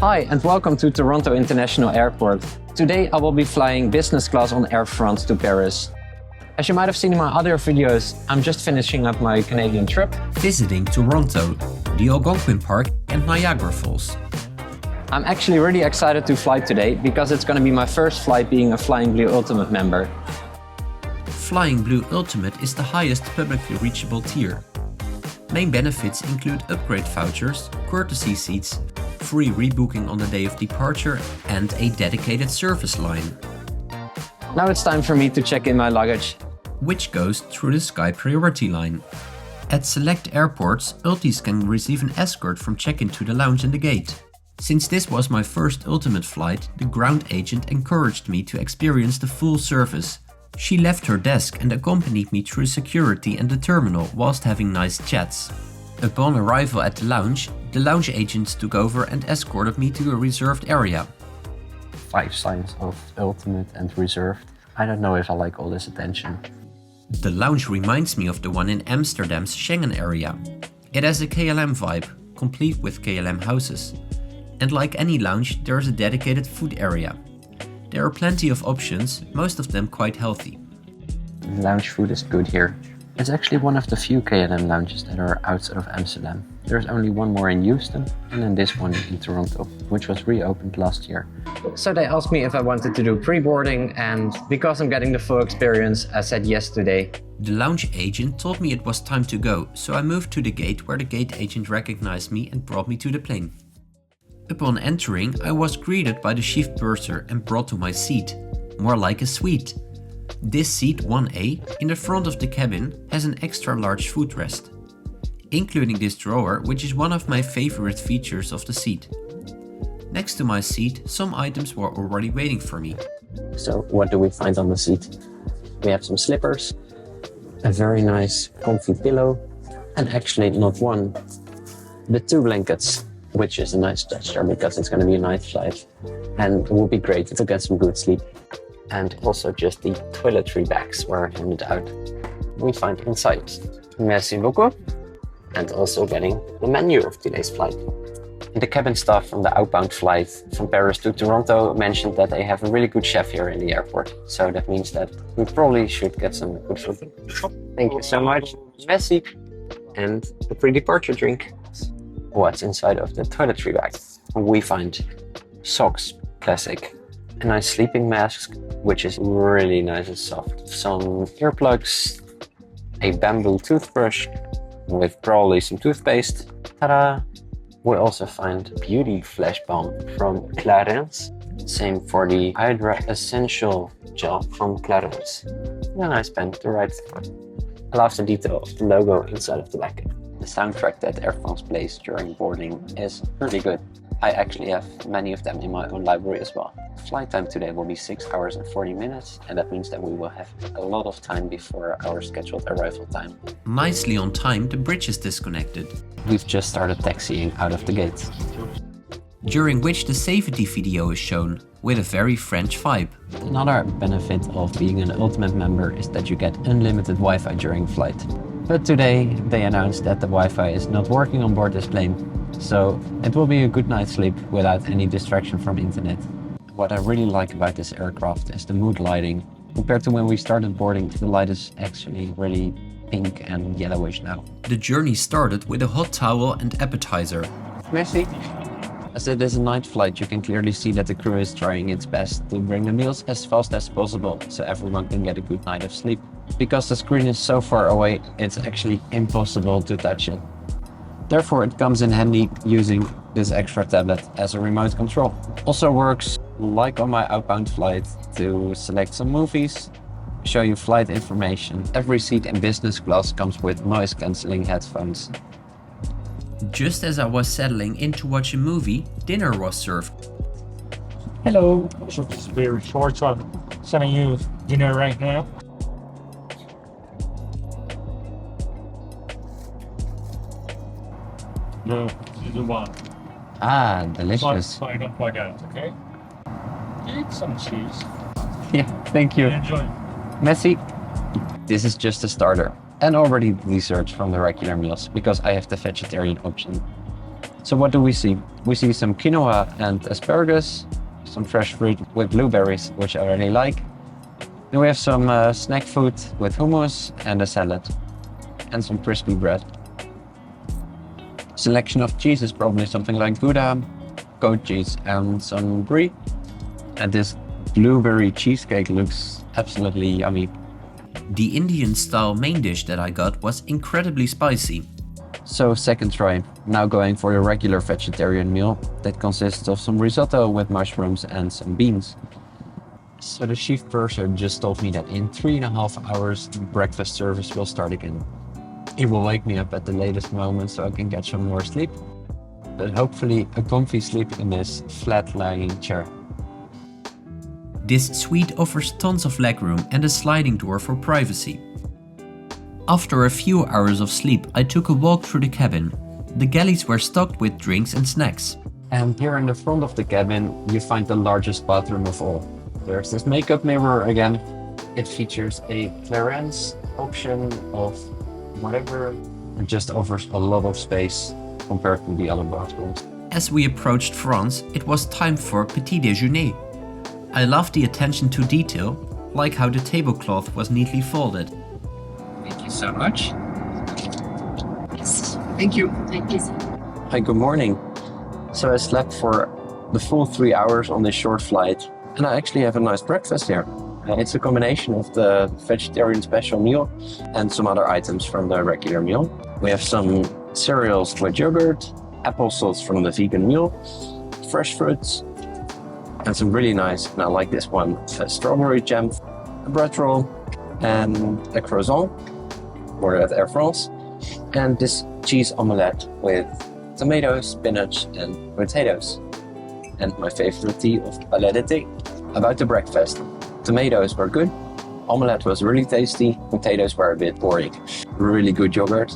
Hi and welcome to Toronto International Airport. Today I will be flying business class on Air France to Paris. As you might have seen in my other videos, I'm just finishing up my Canadian trip, visiting Toronto, the Algonquin Park and Niagara Falls. I'm actually really excited to fly today because it's going to be my first flight being a Flying Blue Ultimate member. Flying Blue Ultimate is the highest publicly reachable tier. Main benefits include upgrade vouchers, courtesy seats, free rebooking on the day of departure and a dedicated service line. Now it's time for me to check in my luggage, which goes through the Sky Priority line. At select airports, Ultis can receive an escort from check-in to the lounge and the gate. Since this was my first Ultimate flight, the ground agent encouraged me to experience the full service. She left her desk and accompanied me through security and the terminal whilst having nice chats. Upon arrival at the lounge agents took over and escorted me to a reserved area. 5 signs of Ultimate and Reserved. I don't know if I like all this attention. The lounge reminds me of the one in Amsterdam's Schengen area. It has a KLM vibe, complete with KLM houses. And like any lounge, there is a dedicated food area. There are plenty of options, most of them quite healthy. Lounge food is good here. It's actually one of the few KLM lounges that are outside of Amsterdam. There's only one more in Houston and then this one in Toronto, which was reopened last year. So they asked me if I wanted to do pre-boarding, and because I'm getting the full experience, I said yes today. The lounge agent told me it was time to go, so I moved to the gate where the gate agent recognized me and brought me to the plane. Upon entering, I was greeted by the chief purser and brought to my seat, more like a suite. This seat 1A, in the front of the cabin, has an extra large footrest, including this drawer, which is one of my favorite features of the seat. Next to my seat, some items were already waiting for me. So what do we find on the seat? We have some slippers, a very nice comfy pillow, and actually not one, but 2 blankets, which is a nice gesture because it's going to be a night flight and it will be great to get some good sleep. And also just the toiletry bags were handed out. We find inside. Merci beaucoup. And also getting the menu of today's flight. The cabin staff from the outbound flight from Paris to Toronto mentioned that they have a really good chef here in the airport. So that means that we probably should get some good food. Thank you so much. Merci. And the pre-departure drink. What's inside of the toiletry bag? We find socks, classic. A nice sleeping mask, which is really nice and soft. Some earplugs, a bamboo toothbrush with probably some toothpaste. Ta-da! We also find beauty flash balm from Clarins. Same for the Hydra Essential Gel from Clarins. A nice pen to write. I love the detail of the logo inside of the bag. The soundtrack that Air France plays during boarding is really good. I actually have many of them in my own library as well. Flight time today will be 6 hours and 40 minutes, and that means that we will have a lot of time before our scheduled arrival time. Nicely on time, the bridge is disconnected. We've just started taxiing out of the gate, during which the safety video is shown, with a very French vibe. Another benefit of being an Ultimate member is that you get unlimited Wi-Fi during flight. But today they announced that the Wi-Fi is not working on board this plane, so it will be a good night's sleep without any distraction from internet. What I really like about this aircraft is the mood lighting. Compared to when we started boarding, the light is actually really pink and yellowish now. The journey started with a hot towel and appetizer. Merci. As it is a night flight, you can clearly see that the crew is trying its best to bring the meals as fast as possible so everyone can get a good night of sleep. Because the screen is so far away, it's actually impossible to touch it. Therefore, it comes in handy using this extra tablet as a remote control. Also works like on my outbound flight to select some movies, show you flight information. Every seat in business class comes with noise cancelling headphones. Just as I was settling in to watch a movie, dinner was served. Hello, so this is very short, so I'm sending you dinner right now. No, this is the one. Ah, delicious. So I don't point out, okay? Eat some cheese. Yeah, thank you. Enjoy. Merci. This is just a starter. And already desserts from the regular meals, because I have the vegetarian option. So what do we see? We see some quinoa and asparagus, some fresh fruit with blueberries, which I really like. Then we have some snack food with hummus and a salad, and some crispy bread. Selection of cheese is probably something like Gouda, goat cheese, and some brie. And this blueberry cheesecake looks absolutely yummy. The Indian-style main dish that I got was incredibly spicy. So second try, now going for a regular vegetarian meal that consists of some risotto with mushrooms and some beans. So the chief purser just told me that in 3.5 hours the breakfast service will start again. It will wake me up at the latest moment so I can get some more sleep, but hopefully a comfy sleep in this flat lying chair. This suite offers tons of legroom and a sliding door for privacy. After a few hours of sleep, I took a walk through the cabin. The galleys were stocked with drinks and snacks. And here in the front of the cabin, you find the largest bathroom of all. There's this makeup mirror again. It features a clearance option of whatever. It just offers a lot of space compared to the other bathrooms. As we approached France, it was time for petit déjeuner. I loved the attention to detail, like how the tablecloth was neatly folded. Thank you so much. Yes. Thank you. Thank you. Hi, good morning. So I slept for the full 3 hours on this short flight, and I actually have a nice breakfast here. It's a combination of the vegetarian special meal and some other items from the regular meal. We have some cereals with yogurt, applesauce from the vegan meal, fresh fruits, and some really nice, and I like this one, a strawberry jam, a bread roll, and a croissant, ordered at Air France, and this cheese omelette with tomatoes, spinach, and potatoes. And my favorite tea of palais d'été. About the breakfast, tomatoes were good, omelette was really tasty, potatoes were a bit boring. Really good yogurt.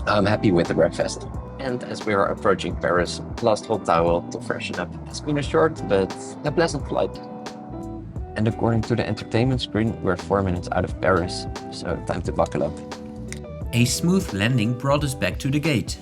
I'm happy with the breakfast. And as we are approaching Paris, last hot towel to freshen up. It's been a short but a pleasant flight. And according to the entertainment screen, we're 4 minutes out of Paris, so time to buckle up. A smooth landing brought us back to the gate.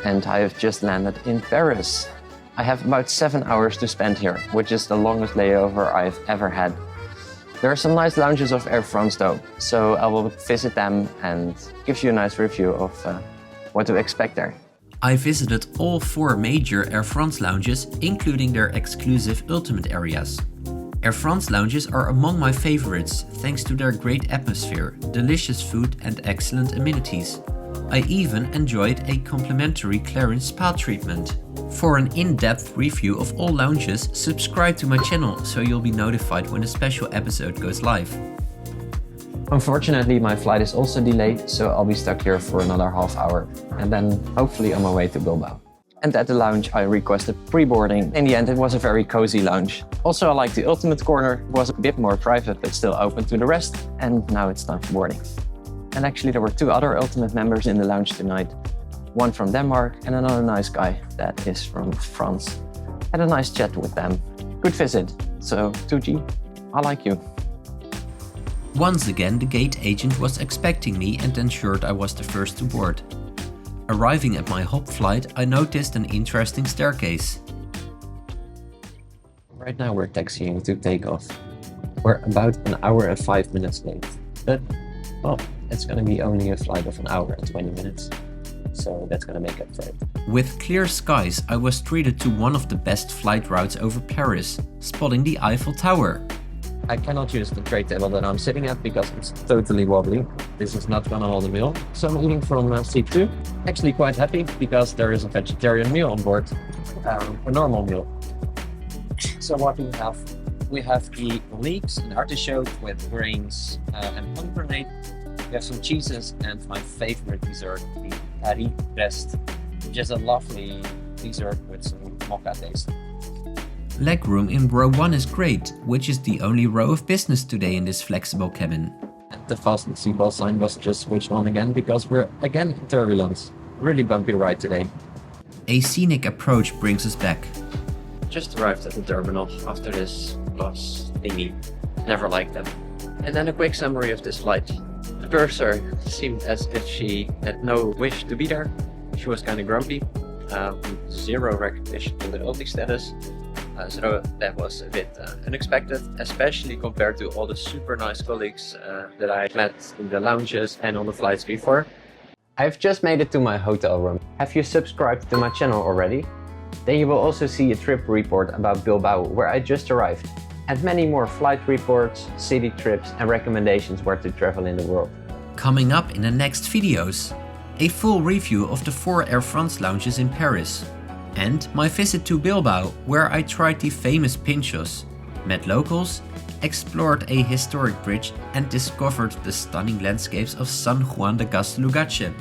And I have just landed in Paris. I have about 7 hours to spend here, which is the longest layover I've ever had. There are some nice lounges of Air France though, so I will visit them and give you a nice review of what to expect there. I visited all 4 major Air France lounges, including their exclusive Ultimate areas. Air France lounges are among my favorites thanks to their great atmosphere, delicious food and excellent amenities. I even enjoyed a complimentary Clarins spa treatment. For an in-depth review of all lounges, subscribe to my channel so you'll be notified when a special episode goes live. Unfortunately, my flight is also delayed, so I'll be stuck here for another half hour, and then hopefully on my way to Bilbao. And at the lounge, I requested pre-boarding. In the end, it was a very cozy lounge. Also, I like the Ultimate corner. It was a bit more private, but still open to the rest. And now it's time for boarding. And actually, there were 2 other Ultimate members in the lounge tonight. One from Denmark and another nice guy that is from France. Had a nice chat with them. Good visit. So, 2G, I like you. Once again, the gate agent was expecting me and ensured I was the first to board. Arriving at my hop flight, I noticed an interesting staircase. Right now we're taxiing to take off. We're about an hour and 5 minutes late. But, well, it's gonna be only a flight of an hour and 20 minutes. So that's gonna make up for it. With clear skies, I was treated to one of the best flight routes over Paris, spotting the Eiffel Tower. I cannot use the tray table that I'm sitting at because it's totally wobbly. This is not gonna hold a meal. So I'm eating from seat 2. Actually quite happy because there is a vegetarian meal on board. A normal meal. So what we have the leeks and artichoke with grains and pomegranate. We have some cheeses and my favorite dessert, the Paris CDG, which is a lovely dessert with some mocha taste. Legroom in row 1 is great, which is the only row of business today in this flexible cabin. And the fasten seatbelt sign was just switched on again because we're again in turbulence. Really bumpy ride today. A scenic approach brings us back. Just arrived at the terminal after this bus thingy. Never liked them. And then a quick summary of this flight. The purser seemed as if she had no wish to be there. She was kind of grumpy. zero recognition on the ulti status. So that was a bit unexpected, especially compared to all the super nice colleagues that I met in the lounges and on the flights before. I've just made it to my hotel room. Have you subscribed to my channel already? Then you will also see a trip report about Bilbao, where I just arrived, and many more flight reports, city trips and recommendations where to travel in the world. Coming up in the next videos, a full review of the 4 Air France lounges in Paris, and my visit to Bilbao, where I tried the famous pinchos, met locals, explored a historic bridge and discovered the stunning landscapes of San Juan de Gaztelugatxe.